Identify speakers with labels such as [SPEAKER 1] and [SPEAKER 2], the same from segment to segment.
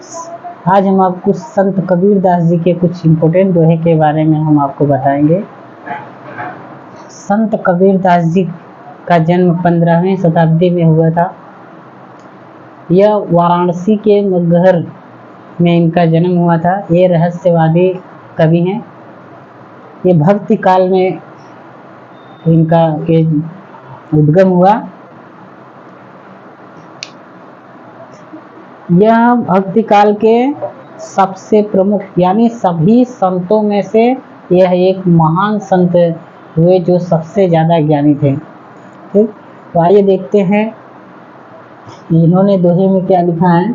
[SPEAKER 1] आज हम आपको संत कबीरदास जी के कुछ इम्पोर्टेंट दोहे के बारे में हम आपको बताएंगे। संत कबीरदास जी का जन्म 15वीं शताब्दी में हुआ था। यह वाराणसी के मगहर में इनका जन्म हुआ था। ये रहस्यवादी कवि हैं। ये भक्ति काल में इनका उद्गम हुआ। यह भक्ति काल के सबसे प्रमुख यानी सभी संतों में से यह एक महान संत हुए जो सबसे ज्यादा ज्ञानी थे। ठीक, तो आइए देखते हैं इन्होंने दोहे में क्या लिखा है।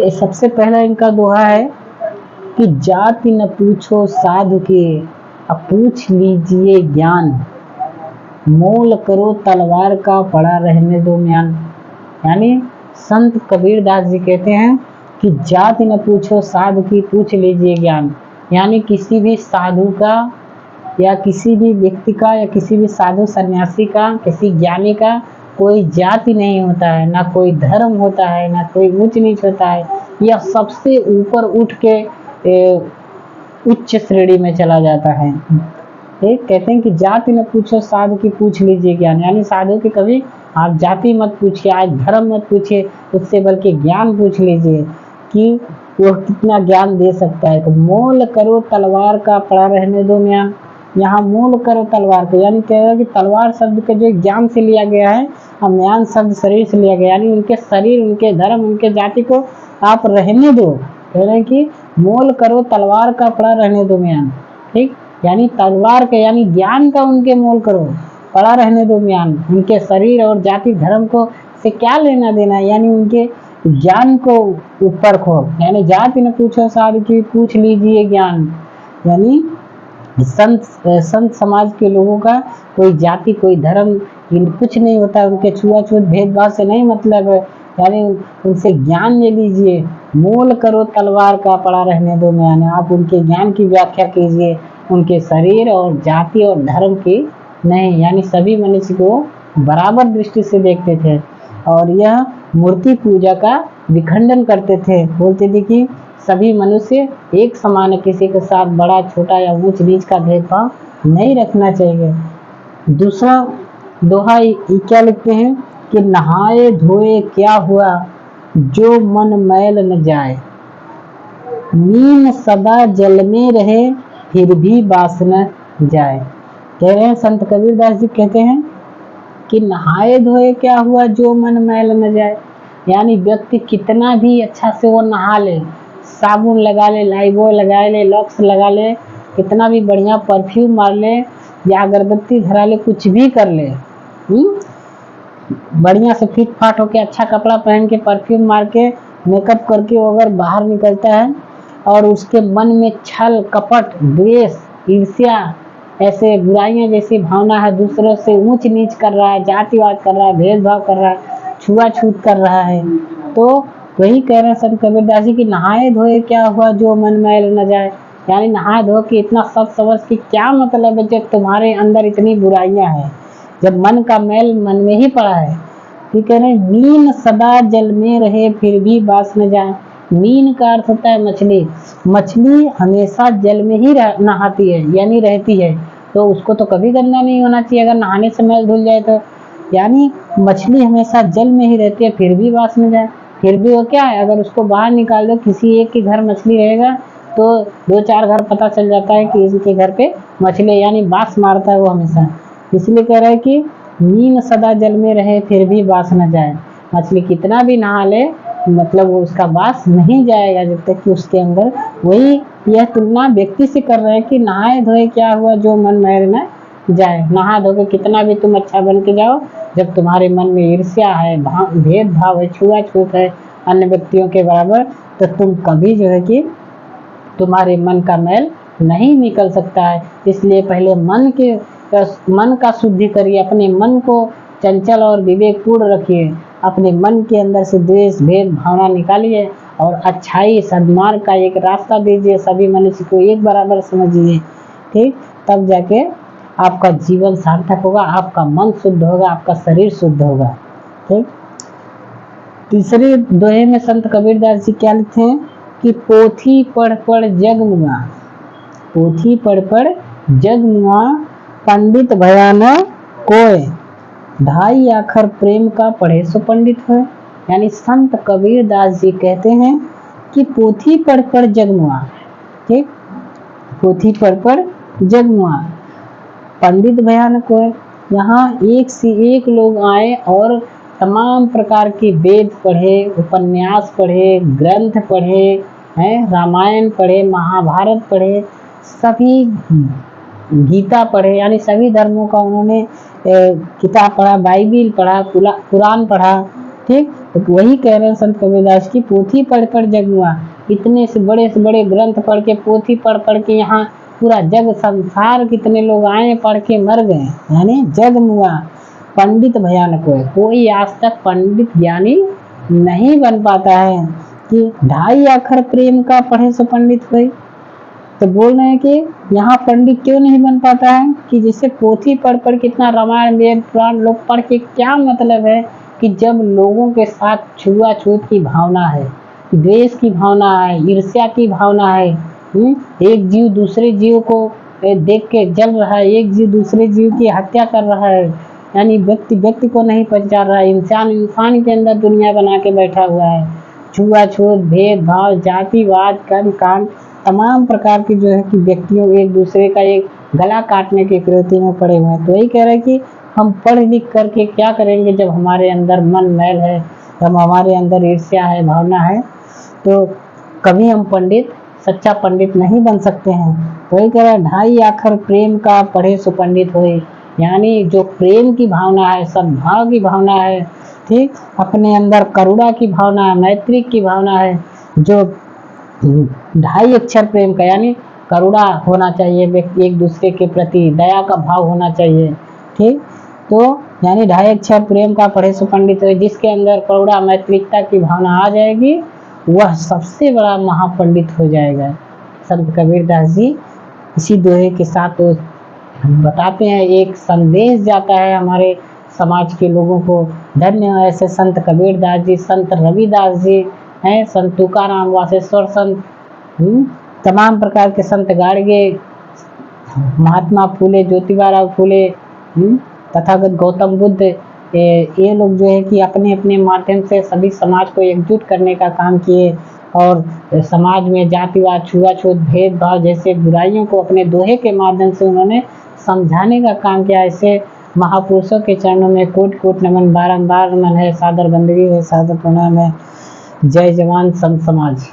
[SPEAKER 1] ये सबसे पहला इनका दोहा है कि जाति न पूछो साधु के, अब पूछ लीजिए ज्ञान, मोल करो तलवार का पड़ा रहने दो म्यान। यानी संत कबीरदास जी कहते हैं कि जाति न पूछो साधु की, पूछ लीजिए ज्ञान। यानी किसी भी साधु का या किसी भी व्यक्ति का या किसी भी साधु सन्यासी का, किसी ज्ञानी का कोई जाति नहीं होता है, ना कोई धर्म होता है, ना कोई ऊंच नीच होता है। यह सबसे ऊपर उठ के उच्च श्रेणी में चला जाता है। ठीक, कहते हैं कि जाति न पूछो साधु की, पूछ लीजिए ज्ञान। यानी साधु की कभी आप जाति मत पूछिए, आज धर्म मत पूछिए उससे, बल्कि ज्ञान पूछ लीजिए कि वो कितना ज्ञान दे सकता है। तो मोल करो तलवार का पड़ा रहने दो म्यान। यहाँ मोल करो तलवार को, यानी कह रहा है कि तलवार शब्द के जो ज्ञान से लिया गया है और म्यान शब्द शरीर से लिया गया, यानी उनके शरीर, उनके धर्म, उनके जाति को आप रहने दो। कह रहे हैं कि मोल करो तलवार का पड़ा रहने दो म्यान। ठीक, यानी तलवार के यानी ज्ञान का उनके मोल करो, पड़ा रहने दो म्यान। उनके शरीर और जाति धर्म को से क्या लेना देना, यानी उनके ज्ञान को ऊपर खो। यानी जाति न पूछो साधु की, पूछ लीजिए ज्ञान। यानी संत समाज के लोगों का कोई जाति कोई धर्म कुछ नहीं होता, उनके छुआछूत भेदभाव से नहीं मतलब है। यानी उनसे ज्ञान ले लीजिए। मोल करो तलवार का पड़ा रहने दो म्यान। आप उनके ज्ञान की व्याख्या कीजिए, उनके शरीर और जाति और धर्म की नहीं। यानी सभी मनुष्य को बराबर दृष्टि से देखते थे और यह मूर्ति पूजा का विखंडन करते थे। बोलते थे कि सभी मनुष्य एक समान है, किसी के साथ बड़ा छोटा या ऊंच नीच का भेदभाव नहीं रखना चाहिए। दूसरा दोहा क्या लिखते हैं कि नहाए धोए क्या हुआ जो मन मैल न जाए, नीम सदा जल में रहे फिर भी बास न जाए। कह रहे हैं संत कबीरदास जी कहते हैं कि नहाए धोए क्या हुआ जो मन मैल न जाए। यानी व्यक्ति कितना भी अच्छा से वो नहा ले, साबुन लगा ले, लाइबॉय लगा ले, लॉक्स लगा ले, कितना भी बढ़िया परफ्यूम मार ले या अगरबत्ती धरा ले, कुछ भी कर ले, बढ़िया से फिट फाट होके अच्छा कपड़ा पहन के परफ्यूम मार के मेकअप करके वो अगर बाहर निकलता है और उसके मन में छल कपट द्वेष ईर्ष्या ऐसे बुराइयां जैसी भावना है, दूसरों से ऊंच नीच कर रहा है, जातिवाद कर रहा है, भेदभाव कर रहा है, छुआछूत कर रहा है, तो वही कह रहे हैं संत कबीरदास जी की नहाए धोए क्या हुआ जो मन मैल न जाए। यानी नहाए धो के इतना सब समझ के क्या मतलब है जब तुम्हारे अंदर इतनी बुराइयां हैं, जब मन का मैल मन में ही पड़ा है। ठीक है ना, मीन सदा जल में रहे फिर भी बास न जाए। मीन का अर्थ होता है मछली। मछली हमेशा जल में ही नहाती है यानी रहती है, तो उसको तो कभी गंदा नहीं होना चाहिए अगर नहाने से मैल धुल जाए तो। यानी मछली हमेशा जल में ही रहती है फिर भी बास न जाए। फिर भी वो क्या है, अगर उसको बाहर निकाल दो, किसी एक के घर मछली रहेगा तो 2-4 घर पता चल जाता है कि इसके घर पे मछली, यानी बास मारता है वो हमेशा। इसलिए कह रहा है कि मीन सदा जल में रहे फिर भी बास न जाए। मछली कितना भी नहा ले मतलब वो उसका बास नहीं जाएगा जब तक कि उसके अंदर। वही यह तुलना व्यक्ति से कर रहे हैं कि नहाए धोए क्या हुआ जो मन मैल न जाए। नहा धो के कितना भी तुम अच्छा बन के जाओ, जब तुम्हारे मन में ईर्ष्या है, भेदभाव है, छुआछूत है अन्य व्यक्तियों के बराबर, तो तुम कभी जो है कि तुम्हारे मन का मैल नहीं निकल सकता है। इसलिए पहले मन का शुद्धि करिए, अपने मन को चंचल और विवेकपूर्ण रखिए, अपने मन के अंदर से द्वेष भेद भावना निकालिए और अच्छाई सद्मार्ग का एक रास्ता दीजिए, सभी मनुष्य को एक बराबर समझिए। ठीक, तब जाके आपका जीवन सार्थक होगा, आपका मन शुद्ध होगा, आपका शरीर शुद्ध होगा। ठीक, तीसरे दोहे में संत कबीरदास जी क्या लिखते हैं कि पोथी पढ़ पढ़ जगमुआ, पोथी पढ़ पढ़ जगमुआ, पंडित भया न कोय, ढाई आखर प्रेम का पढ़े सो पंडित है। यानी संत कबीरदास जी कहते हैं कि पोथी पढ़ पढ़ जगमुआ, ठीक, पोथी पढ़ पढ़ जगमुआ, पंडित भया न कोय। यहाँ एक से एक लोग आए और तमाम प्रकार के वेद पढ़े, उपन्यास पढ़े, ग्रंथ पढ़े हैं, रामायण पढ़े, महाभारत पढ़े, सभी गीता पढ़े, यानी सभी धर्मों का उन्होंने किताब पढ़ा, बाइबिल पढ़ा, कुरान पढ़ा, ठीक। तो वही कह रहे हैं संत कबीरदास की पोथी पढ़ पढ़ जगमुआ, इतने से बड़े ग्रंथ पढ़ के, पोथी पढ़ पढ़ के यहाँ पूरा जग संसार कितने लोग आए पढ़ के मर गए, यानी जगमुआ, पंडित भया न कोय, कोई आज तक पंडित ज्ञानी नहीं बन पाता है कि ढाई अक्षर प्रेम का पढ़े सो पंडित कोई। तो बोल रहे हैं कि यहाँ पंडित क्यों नहीं बन पाता है कि जैसे पोथी पढ़ पढ़ कितना रामायण वेद पुराण लोग पढ़ के क्या मतलब है कि जब लोगों के साथ छुआछूत की भावना है, द्वेष की भावना है, ईर्ष्या की भावना है, एक जीव दूसरे जीव को देख के जल रहा है, एक जीव दूसरे जीव की हत्या कर रहा है, यानी व्यक्ति को नहीं पहचान रहा है, इंसान के अंदर दुनिया बना के बैठा हुआ है, छुआछूत, भेदभाव, जातिवाद, कर्म कांड, तमाम प्रकार की जो है कि व्यक्तियों एक दूसरे का एक गला काटने की प्रवृत्ति में पड़े हुए हैं। तो यही कह रहे हैं कि हम पढ़ लिख करके क्या करेंगे जब हमारे अंदर मन मैल है, जब हमारे अंदर ईर्ष्या है, भावना है, तो कभी हम पंडित, सच्चा पंडित नहीं बन सकते हैं। वही कह रहा है ढाई आखर प्रेम का पढ़े सो पंडित होए, यानी जो प्रेम की भावना है, सद्भाव की भावना है, ठीक, अपने अंदर करुणा की भावना है, मैत्री की भावना है, जो ढाई अक्षर प्रेम का, यानी करुणा होना चाहिए व्यक्ति एक दूसरे के प्रति, दया का भाव होना चाहिए, ठीक। तो यानी ढाई अक्षर प्रेम का पढ़े सो पंडित है, जिसके अंदर करुणा मैत्रिकता की भावना आ जाएगी वह सबसे बड़ा महापंडित हो जाएगा। संत कबीरदास जी इसी दोहे के साथ वो बताते हैं, एक संदेश जाता है हमारे समाज के लोगों को। धन्य है ऐसे संत कबीरदास जी, संत रविदास जी हैं, संत तुकाराम वासेश्वर संत, तमाम प्रकार के संत गाड़गे, महात्मा फूले, ज्योतिबा फूले, तथागत गौतम बुद्ध, ये लोग जो है कि अपने अपने माध्यम से सभी समाज को एकजुट करने का काम किए और समाज में जातिवाद, छुआछूत, भेदभाव जैसे बुराइयों को अपने दोहे के माध्यम से उन्होंने समझाने का काम किया। ऐसे महापुरुषों के चरणों में कोट कोट नमन, बारंबार नमन है, सादर बंदगी है, सादर प्रणाम है। जय जवान संत समाज।